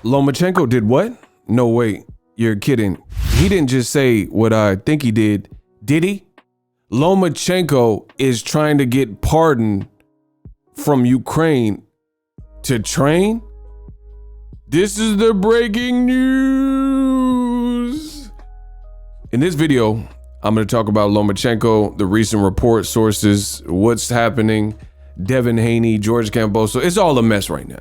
Lomachenko did what? No, wait, you're kidding. He didn't just say what I think he did he? Lomachenko is trying to get pardoned from Ukraine to train? This is the breaking news. In this video, I'm going to talk about Lomachenko, the recent report, sources, what's happening, Devin Haney, George Kambosos. It's all a mess right now.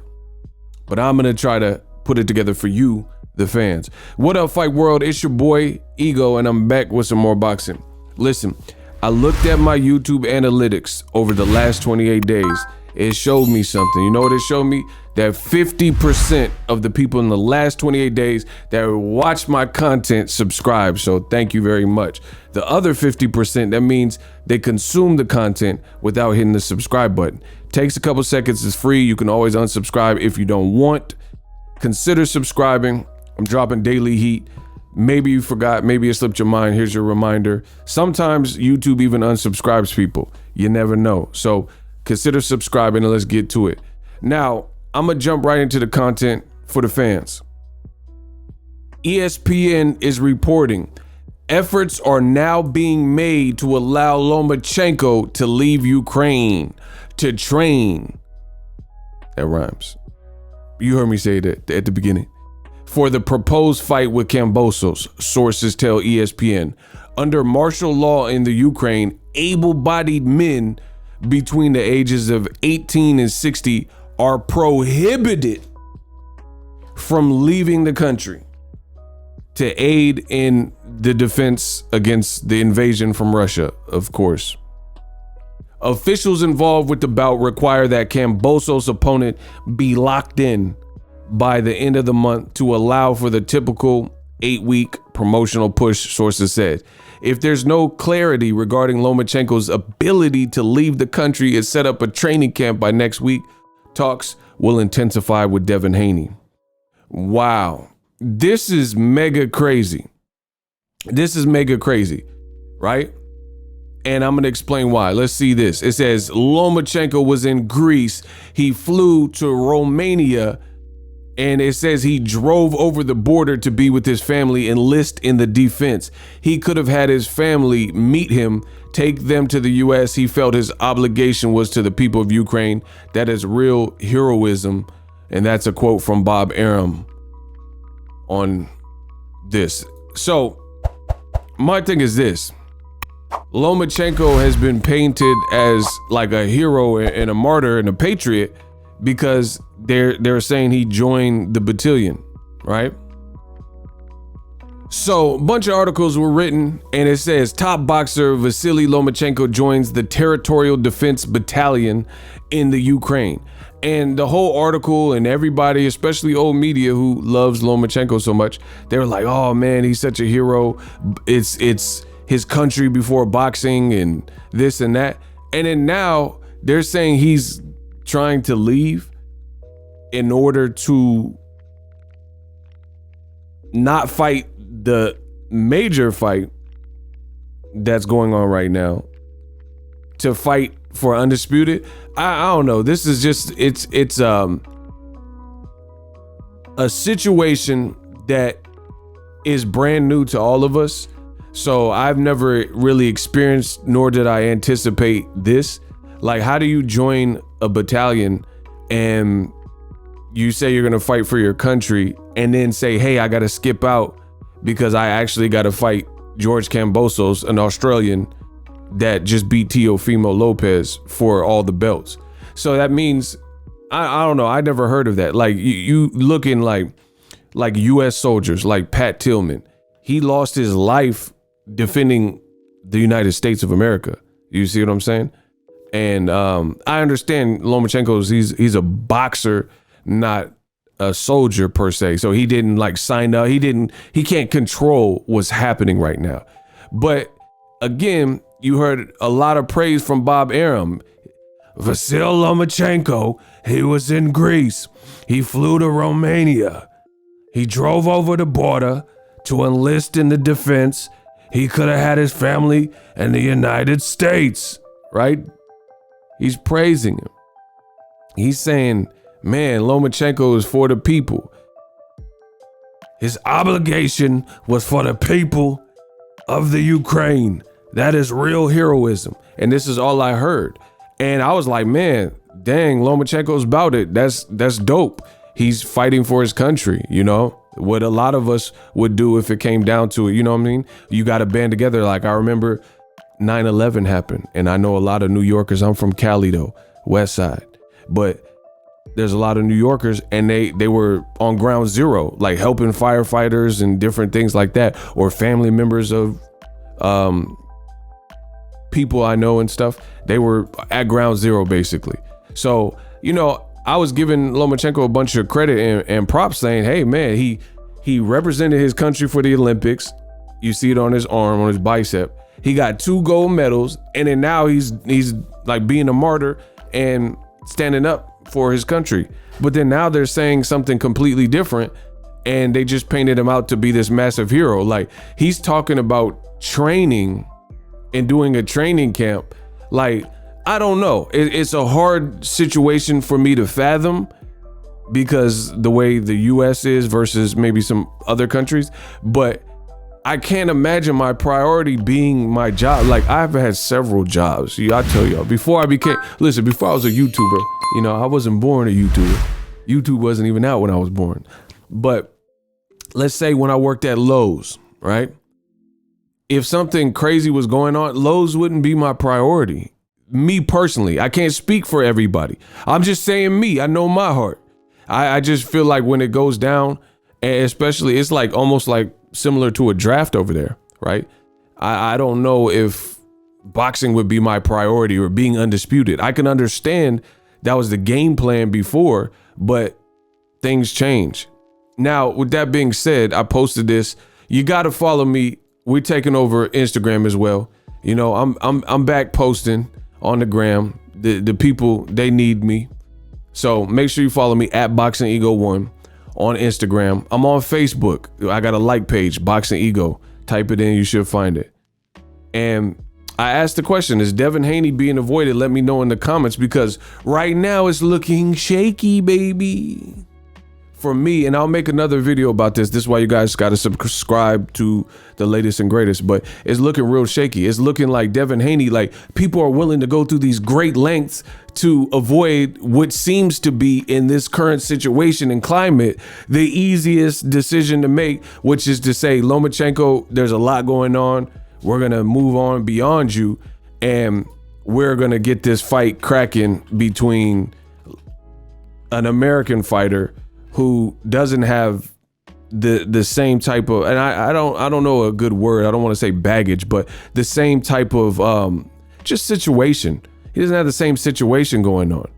But I'm going to try to put it together for you, the fans. What up, Fight World? It's your boy, Ego, and I'm back with some more boxing. Listen, I looked at my YouTube analytics over the last 28 days. It showed me something. You know what it showed me? That 50% of the people in the last 28 days that watch my content subscribe. So thank you very much. The other 50%, that means they consume the content without hitting the subscribe button. Takes a couple seconds, it's free. You can always unsubscribe if you don't want. Consider subscribing. I'm dropping daily heat. Maybe you forgot, maybe it slipped your mind. Here's your reminder. Sometimes YouTube even unsubscribes people. You never know. So consider subscribing and let's get to it. Now, I'm gonna jump right into the content for the fans. ESPN is reporting efforts are now being made to allow Lomachenko to leave Ukraine to train. That rhymes. You heard me say that at the beginning. For the proposed fight with Kambosos, sources tell ESPN. Under martial law in the Ukraine, able-bodied men between the ages of 18 and 60 are prohibited from leaving the country to aid in the defense against the invasion from Russia, of course. Officials involved with the bout require that Kambosos' opponent be locked in by the end of the month to allow for the typical 8-week promotional push, sources said. If there's no clarity regarding Lomachenko's ability to leave the country and set up a training camp by next week, talks will intensify with Devin Haney. Wow, this is mega crazy. This is mega crazy, right? And I'm gonna explain why. Let's see this. It says Lomachenko was in Greece. He flew to Romania, and it says he drove over the border to be with his family, enlist in the defense. He could have had his family meet him, take them to the US. He felt his obligation was to the people of Ukraine. That is real heroism. And that's a quote from Bob Arum on this. So my thing is this. Lomachenko has been painted as like a hero and a martyr and a patriot because they're saying he joined the battalion, right? So a bunch of articles were written and it says top boxer Vasiliy Lomachenko joins the Territorial Defense Battalion in the Ukraine. And the whole article and everybody, especially old media who loves Lomachenko so much, they were like, oh man, he's such a hero. It's his country before boxing and this and that. And then now they're saying he's trying to leave in order to not fight the major fight that's going on right now, to fight for undisputed. I don't know. This is just, it's a situation that is brand new to all of us. So I've never really experienced, nor did I anticipate this. Like, how do you join a battalion and you say you're gonna fight for your country and then say, hey, I gotta skip out because I actually gotta fight George Kambosos, an Australian that just beat TEOFIMO Lopez for all the belts. So that means, I don't know, I never heard of that. Like you looking like US soldiers, like Pat Tillman. He lost his life defending the United States of America. You see what I'm saying? And I understand Lomachenko's, he's a boxer, not a soldier per se. So he didn't like sign up. He can't control what's happening right now. But again, you heard a lot of praise from Bob Arum. Vasiliy Lomachenko, he was in Greece. He flew to Romania. He drove over the border to enlist in the defense. He could have had his family in the United States, right? He's praising him. He's saying, man, Lomachenko is for the people. His obligation was for the people of the Ukraine. That is real heroism. And this is all I heard. And I was like, man, dang, Lomachenko's about it. That's dope. He's fighting for his country, you know, what a lot of us would do if it came down to it. You know what I mean? You got to band together. Like I remember 9/11 happened, and I know a lot of New Yorkers. I'm from Cali though, West Side, but there's a lot of New Yorkers, and they were on ground zero, like helping firefighters and different things like that, or family members of people I know and stuff. They were at ground zero basically. So, you know, I was giving Lomachenko a bunch of credit and props, saying, hey man, he represented his country for the Olympics. You see it on his arm, on his bicep. He got 2 gold medals, and then now he's like being a martyr and standing up for his country. But then now they're saying something completely different, and they just painted him out to be this massive hero. Like he's talking about training and doing a training camp. Like, I don't know. It's a hard situation for me to fathom because the way the US is versus maybe some other countries, but I can't imagine my priority being my job. Like I've had several jobs. I tell y'all, before I was a YouTuber, you know, I wasn't born a YouTuber. YouTube wasn't even out when I was born. But let's say when I worked at Lowe's, right? If something crazy was going on, Lowe's wouldn't be my priority. Me personally, I can't speak for everybody. I'm just saying me, I know my heart. I just feel like when it goes down, and especially it's like almost like similar to a draft over there, right? I don't know if boxing would be my priority or being undisputed. I can understand that was the game plan before, but things change. Now, with that being said, I posted this. You got to follow me. We're taking over Instagram as well. You know, I'm back posting on the gram. The people, they need me. So make sure you follow me at Boxingego1 on Instagram. I'm on Facebook. I got a like page, Boxing Ego. Type it in, you should find it. And I asked the question, is Devin Haney being avoided? Let me know in the comments, because right now it's looking shaky, baby. For me, and I'll make another video about this. This is why you guys got to subscribe to the latest and greatest, but it's looking real shaky. It's looking like Devin Haney, like people are willing to go through these great lengths to avoid what seems to be, in this current situation and climate, the easiest decision to make, which is to say, Lomachenko, there's a lot going on. We're going to move on beyond you, and we're going to get this fight cracking between an American fighter who doesn't have the same type of, and I don't know a good word. I don't want to say baggage, but the same type of just situation. He doesn't have the same situation going on,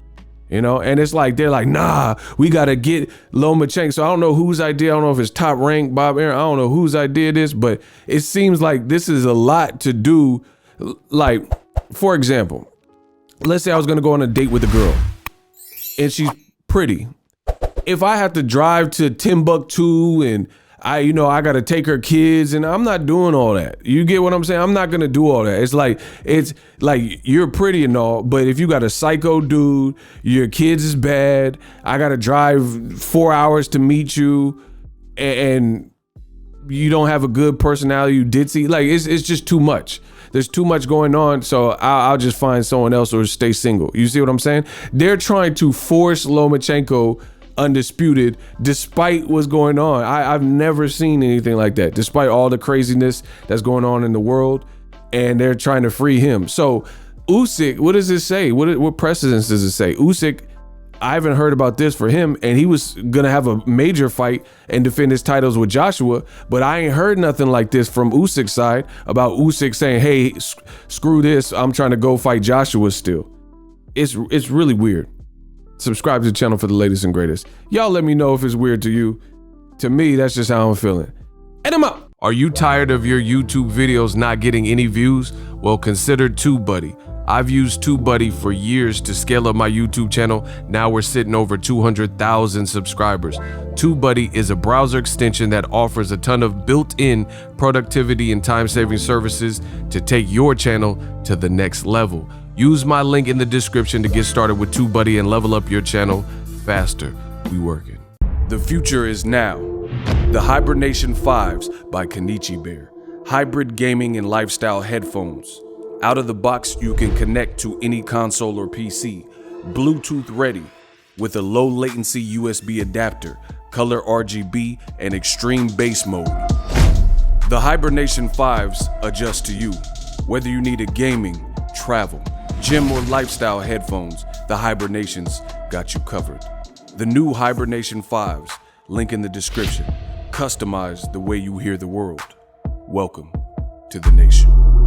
you know? And it's like, they're like, nah, we got to get Lomachenko. So I don't know whose idea. I don't know if it's Top Rank, Bob Aaron. I don't know whose idea it is, but it seems like this is a lot to do. Like, for example, let's say I was going to go on a date with a girl and she's pretty. If I have to drive to Timbuktu and I got to take her kids, and I'm not doing all that. You get what I'm saying? I'm not going to do all that. It's like you're pretty and all, but if you got a psycho dude, your kids is bad, I got to drive 4 hours to meet you, and you don't have a good personality, you ditzy, like it's just too much. There's too much going on, so I'll just find someone else or stay single. You see what I'm saying? They're trying to force Lomachenko undisputed despite what's going on. I've never seen anything like that, despite all the craziness that's going on in the world, and they're trying to free him. So Usyk, what does it say? What precedence does it say? Usyk, I haven't heard about this for him, and he was gonna have a major fight and defend his titles with Joshua, but I ain't heard nothing like this from Usyk's side about Usyk saying, hey, screw this, I'm trying to go fight Joshua still. It's really weird. Subscribe to the channel for the latest and greatest. Y'all let me know if it's weird to you. To me, that's just how I'm feeling. And I'm out. Are you tired of your YouTube videos not getting any views? Well, consider TubeBuddy. I've used TubeBuddy for years to scale up my YouTube channel. Now we're sitting over 200,000 subscribers. TubeBuddy is a browser extension that offers a ton of built-in productivity and time-saving services to take your channel to the next level. Use my link in the description to get started with TubeBuddy and level up your channel faster. We working. The future is now. The Hibernation 5s by Kenichi Bear. Hybrid gaming and lifestyle headphones. Out of the box, you can connect to any console or PC. Bluetooth ready with a low latency USB adapter, color RGB, and extreme bass mode. The Hibernation 5s adjust to you. Whether you need a gaming, travel, gym, or lifestyle headphones, the Hibernations got you covered. The new Hibernation 5s, link in the description. Customize the way you hear the world. Welcome to the nation.